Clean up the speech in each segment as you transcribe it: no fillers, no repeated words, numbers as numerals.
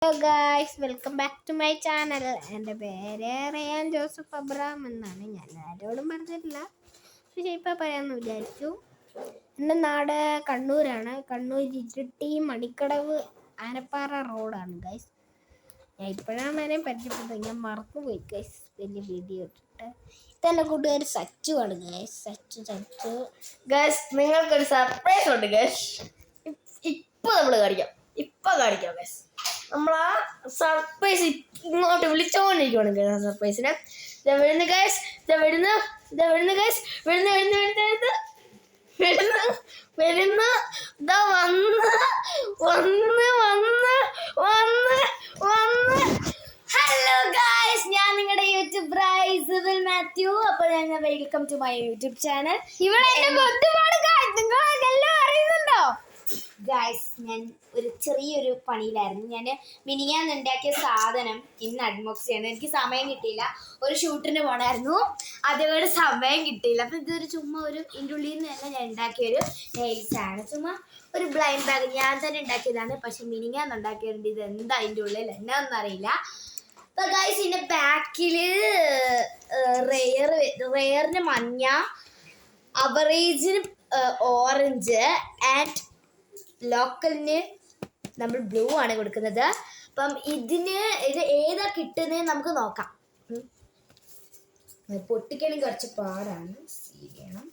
Hello guys, welcome back to my channel. എൻ്റെ പേര് Ryan Joseph Abraham എന്നാണ്. ഞാൻ ആരോടും പറഞ്ഞിട്ടില്ല, പക്ഷേ ഇപ്പോൾ പറയാമെന്ന് വിചാരിച്ചു. എൻ്റെ നാട് കണ്ണൂരാണ്. കണ്ണൂർ ഇരിട്ടി മണിക്കടവ് ആനപ്പാറ റോഡാണ് ഗൈസ്. ഞാൻ ഇപ്പോഴാണ് എന്നെ പരിചയപ്പെട്ടത്, ഞാൻ മറന്നുപോയി ഗൈസ് വലിയ വീഡിയോ ഇട്ടിട്ട്. ഇതെൻ്റെ കൂട്ടുകാർ സച്ചു ആണ് ഗൈസ്. സച്ചു ഗൈസ്, നിങ്ങൾക്കൊരു സർപ്രൈസ് ഉണ്ട് ഗൈസ്. ഇപ്പൊ നമ്മൾ കാണിക്കാം ഗൈസ്. നമ്മൾ ആ സർപ്രൈസ് ഇങ്ങോട്ട് വിളിച്ചോണ്ടിരിക്കുവാണ് ഗൈസ്. ആ സർപ്രൈസിനെ വരുന്നു ഗൈസ്, വരുന്നു ഗൈസ്, വരുന്നു ഹലോ ഗൈസ്, ഞാൻ നിങ്ങളുടെ യൂട്യൂബ് ഇസബൽ മാത്യു. അപ്പോൾ ഞാൻ welcome to my YouTube channel. ഇവിടെ നിങ്ങളെല്ലാം അറിയുന്നുണ്ടോ ഗൈസ്? ഞാൻ ഒരു ചെറിയൊരു പണിയിലായിരുന്നു. ഞാൻ മിനിഞ്ഞാന്ന് ഉണ്ടാക്കിയ സാധനം ഇന്ന് അൺബോക്സ് ചെയ്യണം. എനിക്ക് സമയം കിട്ടിയില്ല, ഒരു ഷൂട്ടിന് പോകണമായിരുന്നു, അതേപോലെ സമയം കിട്ടിയില്ല. അപ്പം ഇതൊരു ചുമ്മാ ഒരു ഇതിൻ്റെ ഉള്ളിൽ നിന്ന് തന്നെ ഞാൻ ഉണ്ടാക്കിയൊരു നെയിൽസാണ്. ചുമ്മാ ഒരു ബ്ലൈൻഡ് ബാഗ് ഞാൻ തന്നെ ഉണ്ടാക്കിയതാണ്. പക്ഷെ മിനിഞ്ഞാന്ന് ഉണ്ടാക്കിയതുകൊണ്ട് ഇത് എന്താ അതിൻ്റെ ഉള്ളിൽ എന്നാന്നും അറിയില്ല. അപ്പോൾ ഗൈസ്, ഇതിൻ്റെ ബാക്കിൽ റെയറിന് മഞ്ഞ, അവറേജിന് ഓറഞ്ച് ആൻഡ് ലോക്കലിന് നമ്മൾ ബ്ലൂ ആണ് കൊടുക്കുന്നത്. അപ്പം ഇത് ഏതാ കിട്ടുന്നത് നമുക്ക് നോക്കാം. പൊട്ടിക്കണമെങ്കിൽ കുറച്ച് പാടാണ്, ചെയ്യണം.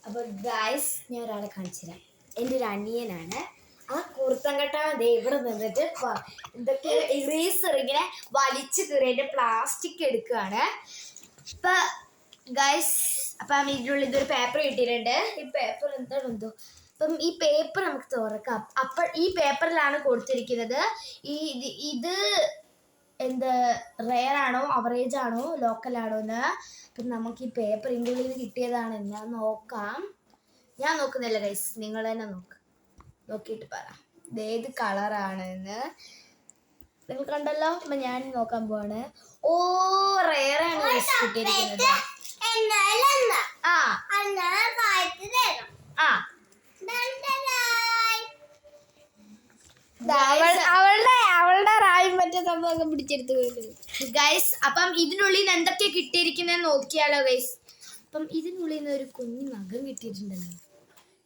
അപ്പോൾ ഗൈസ്, ഞാൻ ഒരാളെ കാണിച്ചു തരാം. എൻ്റെ ഒരു അനിയനാണ്. ആ കുർത്തം കെട്ടാൻ ഇവിടെ നിന്നിട്ട് എന്തൊക്കെ ഇറേസർ ഇങ്ങനെ വലിച്ചു കയറിയിട്ട് പ്ലാസ്റ്റിക് എടുക്കുകയാണ്. അപ്പം ഗൈസ്, അപ്പം ഇതിനുള്ളിൽ ഇതൊരു പേപ്പർ കിട്ടിയിട്ടുണ്ട്. ഈ പേപ്പർ എന്താണെന്തോ. അപ്പം ഈ പേപ്പർ നമുക്ക് തുറക്കാം. അപ്പോൾ ഈ പേപ്പറിലാണ് കൊടുത്തിരിക്കുന്നത് ഇത് എന്ത് റെയർ ആണോ, അവറേജ് ആണോ, ലോക്കലാണോ എന്ന്. അപ്പം നമുക്ക് ഈ പേപ്പർ ഇതിൻ്റെ ഉള്ളിൽ നിന്ന് കിട്ടിയതാണ് ഞാൻ നോക്കാം. ഞാൻ നോക്കുന്നില്ല ഗൈസ്, നിങ്ങൾ തന്നെ നോക്കിയിട്ട് പറ ഇത് ഏത് കളറാണെന്ന്. നിങ്ങൾ കണ്ടല്ലോ. അപ്പം ഞാൻ നോക്കാൻ പോവാണ്. ഓ, റെയർ ആണ് ഗൈസ് കിട്ടിയിരിക്കുന്നത്. അവളുടെ റായും മറ്റേ സംഭവം പിടിച്ചെടുത്ത് ഗൈസ്. അപ്പം ഇതിനുള്ളിൽ എന്തൊക്കെ കിട്ടിയിരിക്കുന്നത് നോക്കിയാലോ ഗൈസ്. അപ്പം ഇതിനുള്ളിൽ നിന്ന് ഒരു കുഞ്ഞു നഖം കിട്ടിയിട്ടുണ്ടല്ലോ.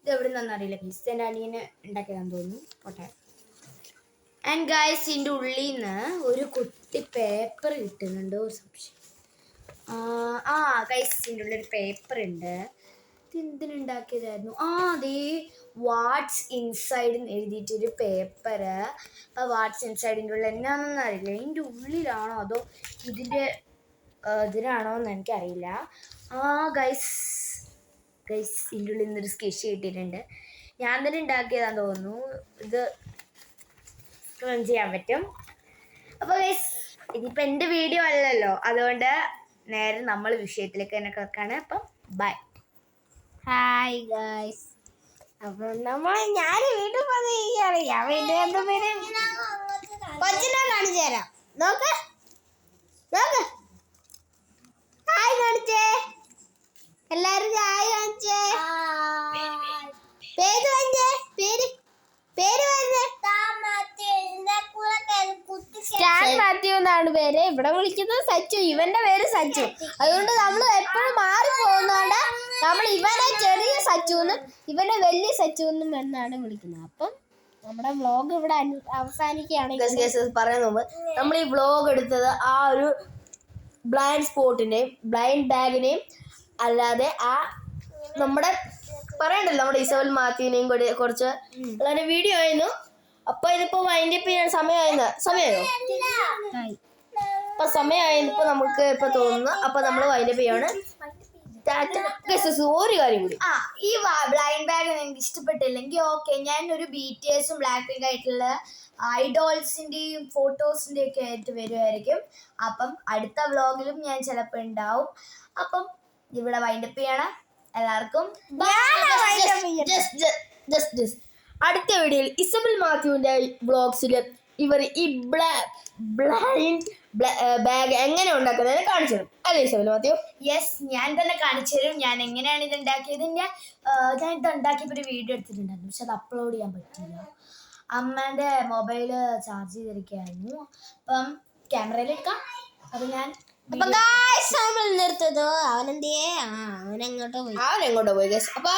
ഇത് എവിടെ നിന്നൊന്നും അറിയില്ല ഗൈസ്. എൻ്റെ അനിയന് ഉണ്ടാക്കിയതാന്ന് തോന്നുന്നു. പോട്ടെ. ആൻഡ് ഗൈസ്, ഇതിൻ്റെ ഉള്ളിൽ നിന്ന് ഒരു കുട്ടി പേപ്പർ കിട്ടുന്നുണ്ട്. ഒരു സംശയം. ഗൈസ്, ഇതിൻ്റെ ഉള്ളിൽ ഒരു പേപ്പർ ഉണ്ട്. ഇത് എന്തിനുണ്ടാക്കിയതായിരുന്നു? അതേ വാട്ട്സ് ഇൻസൈഡ് എഴുതിയിട്ടൊരു പേപ്പർ. അപ്പോൾ വാട്ട്സ് ഇൻസൈഡിൻ്റെ ഉള്ളിൽ എന്നാണെന്ന് അറിയില്ല. ഇതിൻ്റെ ഉള്ളിലാണോ അതോ ഇതിനാണോ എന്ന് എനിക്കറിയില്ല. ഗൈസ്, ഇതിൻ്റെ ഉള്ളിൽ നിന്നൊരു സ്കെച്ച് കിട്ടിയിട്ടുണ്ട്. ഞാൻ തന്നെ ഉണ്ടാക്കിയതാന്ന് തോന്നുന്നു. ഇത് റൺ ചെയ്യാൻ പറ്റും. അപ്പോൾ ഗൈസ്, ഇതിപ്പോൾ എൻ്റെ വീഡിയോ അല്ലല്ലോ, അതുകൊണ്ട് നേരെ നമ്മൾ വിഷയത്തിലേക്ക് തന്നെ കിടക്കാണ്. അപ്പം ബൈ. Hi guys. അപ്പം ഞാൻ വീണ്ടും അറിയാം. വീണ്ടും കൊച്ചിനെ കാണിച്ചു തരാം. നോക്ക് ഹായ് കാണിച്ചേ. എല്ലാരും ഹായ് കാണിച്ചേ. പേര് പറഞ്ഞേ. പേര് പറഞ്ഞേ. സ്റ്റാൻ മാത്യു എന്നാണ് പേര്. ഇവിടെ വിളിക്കുന്നത് സച്ചു. ഇവന്റെ പേര് സച്ചു. അതുകൊണ്ട് നമ്മൾ എപ്പോഴും മാറി പോകുന്നതുകൊണ്ട് നമ്മൾ ഇവനെ ചെറിയ സച്ചുന്നും ഇവനെ വലിയ സച്ചുന്നും എന്നാണ് വിളിക്കുന്നത്. അപ്പം നമ്മുടെ വ്ളോഗ് ഇവിടെ അവസാനിക്കുകയാണ്. പറയാൻ മുമ്പ് നമ്മൾ ഈ വ്ളോഗ് എടുത്തത് ആ ഒരു ബ്ലൈൻഡ് ബാഗിനെയും അല്ലാതെ നമ്മുടെ പറയണ്ടല്ലോ നമ്മുടെ ഇസബൽ മാത്യുവിനെയും കൂടി കുറച്ച് വളരെ വീഡിയോ ആയിരുന്നു. അപ്പൊ ഇതിപ്പോ വൈൻഡപ്പ് ചെയ്യാൻ സമയമായോ? അപ്പൊ സമയമായപ്പോ നമുക്ക് ഇപ്പൊ തോന്നുന്നു. അപ്പൊ നമ്മൾ വൈൻഡപ്പ് ചെയ്യാണ്. ഒരു കാര്യം കൂടി, ഈ ബ്ലൈൻഡ് ബാഗ് എനിക്ക് ഇഷ്ടപ്പെട്ടില്ലെങ്കിൽ ഓക്കെ, ഞാൻ ഒരു BTSും ബ്ലാക്ക് പിങ്ക് ആയിട്ടുള്ള ഐഡോൾസിന്റെയും ഫോട്ടോസിന്റെയും ഒക്കെ ആയിട്ട് വരുമായിരിക്കും. അപ്പം അടുത്ത വ്ളോഗിലും ഞാൻ ചിലപ്പോൾ ഉണ്ടാവും. അപ്പം ഇവിടെ വൈൻഡപ്പ് ചെയ്യണം. എല്ലാവർക്കും അടുത്ത വീഡിയോയിൽ ഇസബൽ മാത്യുവിന്റെ വ്ളോഗ്സിൽ ഇവർ ഈ ബ്ലൈൻഡ് ബാഗ് എങ്ങനെ ഉണ്ടാക്കുന്നത് കാണിച്ചു തരും അല്ലേ ഇസബൽ മാത്യു? യെസ്, ഞാൻ തന്നെ കാണിച്ചു തരും. ഞാൻ എങ്ങനെയാണ് ഇത് ഉണ്ടാക്കിയത്. ഞാൻ ഇത് ഉണ്ടാക്കിയപ്പോൾ ഒരു വീഡിയോ എടുത്തിട്ടുണ്ടായിരുന്നു, പക്ഷെ അത് അപ്ലോഡ് ചെയ്യാൻ പറ്റില്ല. അമ്മേൻ്റെ മൊബൈല് ചാർജ് ചെയ്തിരിക്കുകയായിരുന്നു. അപ്പം ക്യാമറയിൽ എടുക്കാം. അപ്പം ഞാൻ അപ്പൊ ഗായ്സ് നമ്മൾ നിർത്തതോ അവനെന്തേ അവനെങ്ങോട്ടോ പോയി അവനെങ്ങോട്ടോ പോയി. അപ്പോൾ